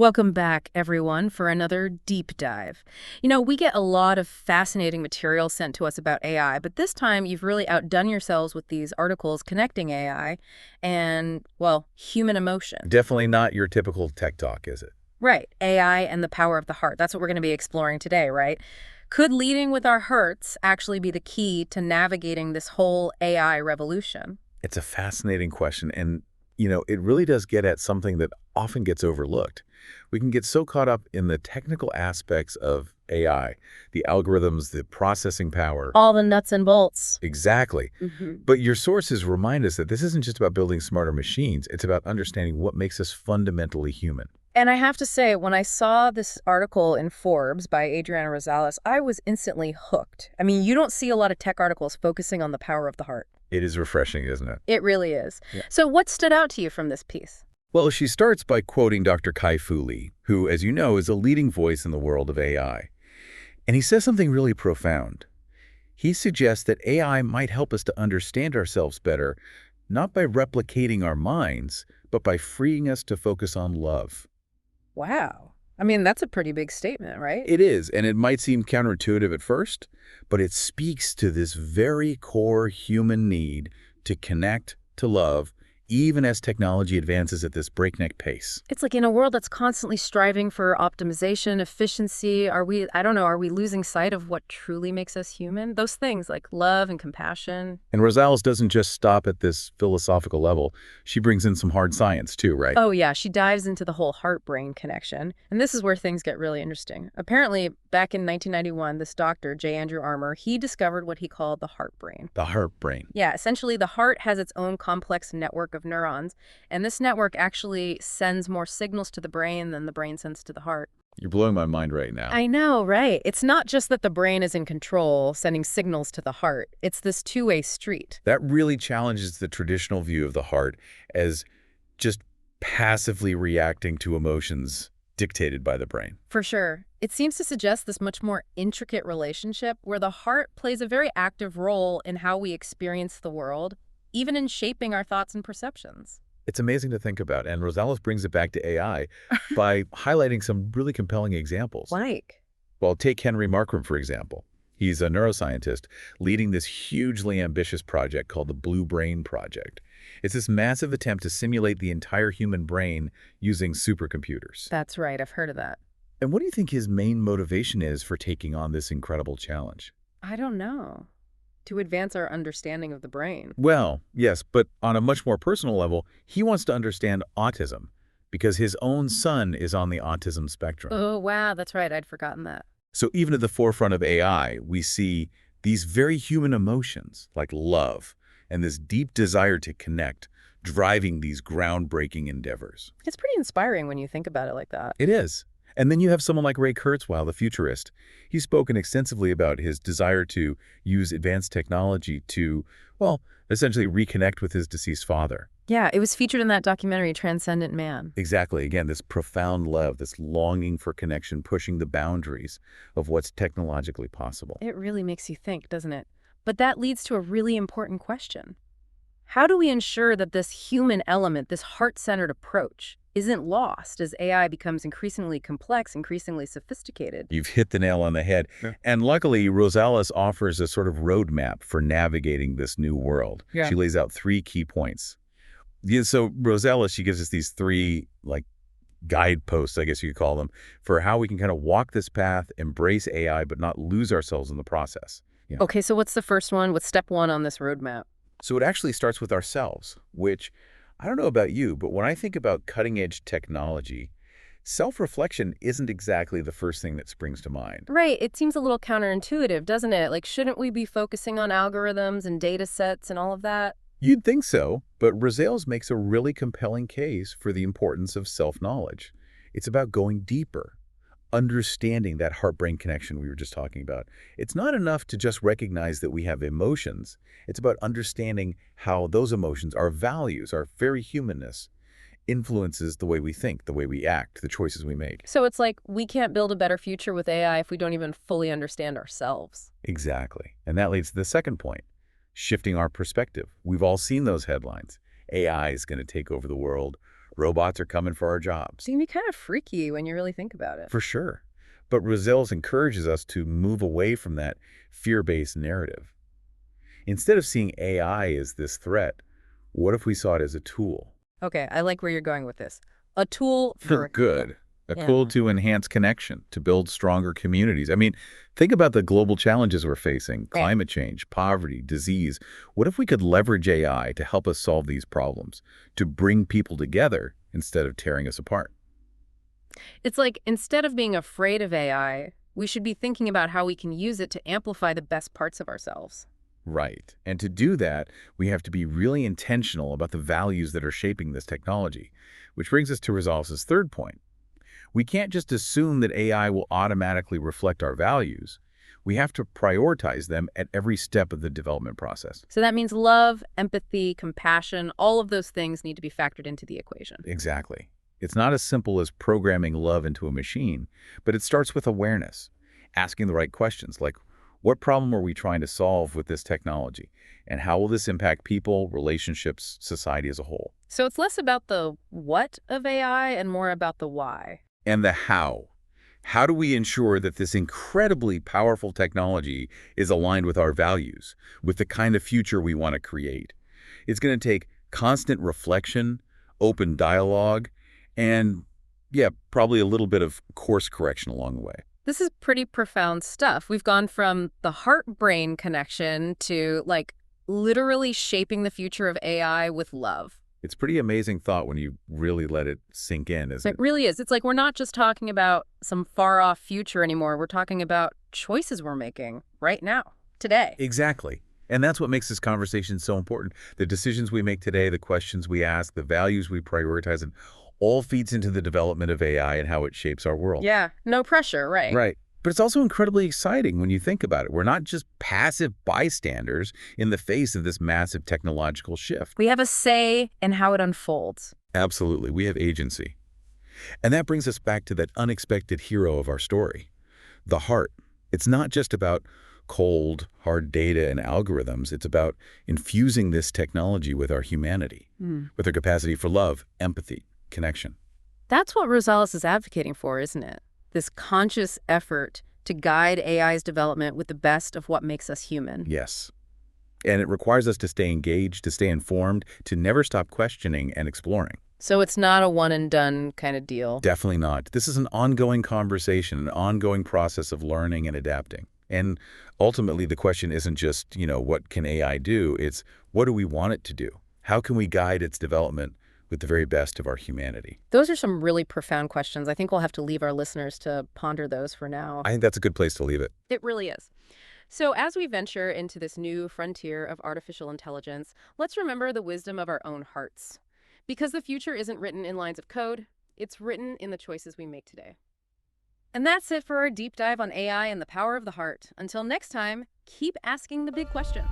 Welcome back, everyone, for another deep dive. We get a lot of fascinating material sent to us about AI, but this time you've really outdone yourselves with these articles connecting AI and, well, human emotion. Definitely not your typical tech talk, is it? Right, AI and the power of the heart. That's what we're going to be exploring today, right? Could leading with our hearts actually be the key to navigating this whole AI revolution? It's a fascinating question, and it really does get at something that often gets overlooked. We can get so caught up in the technical aspects of AI, the algorithms, the processing power. All the nuts and bolts. Exactly. hmm But your sources remind us that this isn't just about building smarter machines, it's about understanding what makes us fundamentally human. And I have to say, when I saw this article in Forbes by Adriana Rosales, I was instantly hooked. I mean, you don't see a lot of tech articles focusing on the power of the heart. It is refreshing, isn't it? It really is. Yeah. So what stood out to you from this piece? Well, she starts by quoting Dr. Kai-Fu Lee, who, as you know, is a leading voice in the world of AI. And he says something really profound. He suggests that AI might help us to understand ourselves better, not by replicating our minds, but by freeing us to focus on love. Wow. I mean, that's a pretty big statement, right? It is, and it might seem counterintuitive at first, but it speaks to this very core human need to connect, to love, even as technology advances at this breakneck pace. It's like in a world that's constantly striving for optimization, efficiency, are we losing sight of what truly makes us human? Those things like love and compassion. And Rosales doesn't just stop at this philosophical level. She brings in some hard science too, right? Oh, yeah, she dives into the whole heart-brain connection. And this is where things get really interesting. Apparently, back in 1991, this doctor, J. Andrew Armour, he discovered what he called the heart-brain. The heart brain. Yeah, essentially, the heart has its own complex network of neurons, and this network actually sends more signals to the brain than the brain sends to the heart. You're blowing my mind right now. I know, right? It's not just that the brain is in control, sending signals to the heart. It's this two-way street. That really challenges the traditional view of the heart as just passively reacting to emotions dictated by the brain. For sure. It seems to suggest this much more intricate relationship where the heart plays a very active role in how we experience the world, even in shaping our thoughts and perceptions. It's amazing to think about, and Rosales brings it back to AI by highlighting some really compelling examples. Like? Well, take Henry Markram, for example. He's a neuroscientist leading this hugely ambitious project called the Blue Brain Project. It's this massive attempt to simulate the entire human brain using supercomputers. That's right, I've heard of that. And what do you think his main motivation is for taking on this incredible challenge? I don't know. To advance our understanding of the brain. Well, yes, but on a much more personal level, he wants to understand autism because his own son is on the autism spectrum. Oh, wow, that's right, I'd forgotten that. So even at the forefront of AI, we see these very human emotions like love and this deep desire to connect driving these groundbreaking endeavors. It's pretty inspiring when you think about it like that. It is. And then you have someone like Ray Kurzweil, the futurist. He's spoken extensively about his desire to use advanced technology to, well, essentially reconnect with his deceased father. Yeah, it was featured in that documentary, Transcendent Man. Exactly. Again, this profound love, this longing for connection, pushing the boundaries of what's technologically possible. It really makes you think, doesn't it? But that leads to a really important question. How do we ensure that this human element, this heart-centered approach, isn't lost as AI becomes increasingly complex, increasingly sophisticated? You've hit the nail on the head. Yeah. And luckily, Rosales offers a sort of roadmap for navigating this new world. Yeah. She lays out 3 key points. Yeah, so Rosales, she gives us these 3 guideposts, I guess you could call them, for how we can kind of walk this path, embrace AI, but not lose ourselves in the process. Yeah. Okay, so what's the first one? What's step 1 on this roadmap? So it actually starts with ourselves, which I don't know about you, but when I think about cutting-edge technology, self-reflection isn't exactly the first thing that springs to mind. Right. It seems a little counterintuitive, doesn't it? Like, shouldn't we be focusing on algorithms and data sets and all of that? You'd think so, but Rosales makes a really compelling case for the importance of self-knowledge. It's about going deeper, understanding that heart-brain connection we were just talking about. It's not enough to just recognize that we have emotions. It's about understanding how those emotions, our values, our very humanness, influences the way we think, the way we act, the choices we make. So it's like we can't build a better future with AI if we don't even fully understand ourselves. Exactly. And that leads to the second point, shifting our perspective. We've all seen those headlines. AI is going to take over the world. Robots are coming for our jobs. It can be kind of freaky when you really think about it. For sure. But Rosales encourages us to move away from that fear-based narrative. Instead of seeing AI as this threat, what if we saw it as a tool? Okay, I like where you're going with this. A tool for Good. A yeah. tool to enhance connection, to build stronger communities. I mean, think about the global challenges we're facing, Right. climate change, poverty, disease. What if we could leverage AI to help us solve these problems, to bring people together instead of tearing us apart? It's like instead of being afraid of AI, we should be thinking about how we can use it to amplify the best parts of ourselves. Right. And to do that, we have to be really intentional about the values that are shaping this technology, which brings us to Rosales' third point. We can't just assume that AI will automatically reflect our values. We have to prioritize them at every step of the development process. So that means love, empathy, compassion, all of those things need to be factored into the equation. Exactly. It's not as simple as programming love into a machine, but it starts with awareness, asking the right questions like, what problem are we trying to solve with this technology? And how will this impact people, relationships, society as a whole? So it's less about the what of AI and more about the why. And the how. How do we ensure that this incredibly powerful technology is aligned with our values, with the kind of future we want to create? It's going to take constant reflection, open dialogue, and, yeah, probably a little bit of course correction along the way. This is pretty profound stuff. We've gone from the heart-brain connection to, like, literally shaping the future of AI with love. It's pretty amazing thought when you really let it sink in, isn't It it? really is. It's like we're not just talking about some far-off future anymore. We're talking about choices we're making right now, today. Exactly. And that's what makes this conversation so important. The decisions we make today, the questions we ask, the values we prioritize, and all feeds into the development of AI and how it shapes our world. Yeah, no pressure, right? Right. But it's also incredibly exciting when you think about it. We're not just passive bystanders in the face of this massive technological shift. We have a say in how it unfolds. Absolutely. We have agency. And that brings us back to that unexpected hero of our story, the heart. It's not just about cold, hard data and algorithms. It's about infusing this technology with our humanity, with our capacity for love, empathy, connection. That's what Rosales is advocating for, isn't it? This conscious effort to guide AI's development with the best of what makes us human. Yes. And it requires us to stay engaged, to stay informed, to never stop questioning and exploring. So it's not a one-and-done kind of deal. Definitely not. This is an ongoing conversation, an ongoing process of learning and adapting. And ultimately, the question isn't just, what can AI do? It's what do we want it to do? How can we guide its development with the very best of our humanity? Those are some really profound questions. I think we'll have to leave our listeners to ponder those for now. I think that's a good place to leave it. It really is. So as we venture into this new frontier of artificial intelligence, let's remember the wisdom of our own hearts. Because the future isn't written in lines of code, it's written in the choices we make today. And that's it for our deep dive on AI and the power of the heart. Until next time, keep asking the big questions.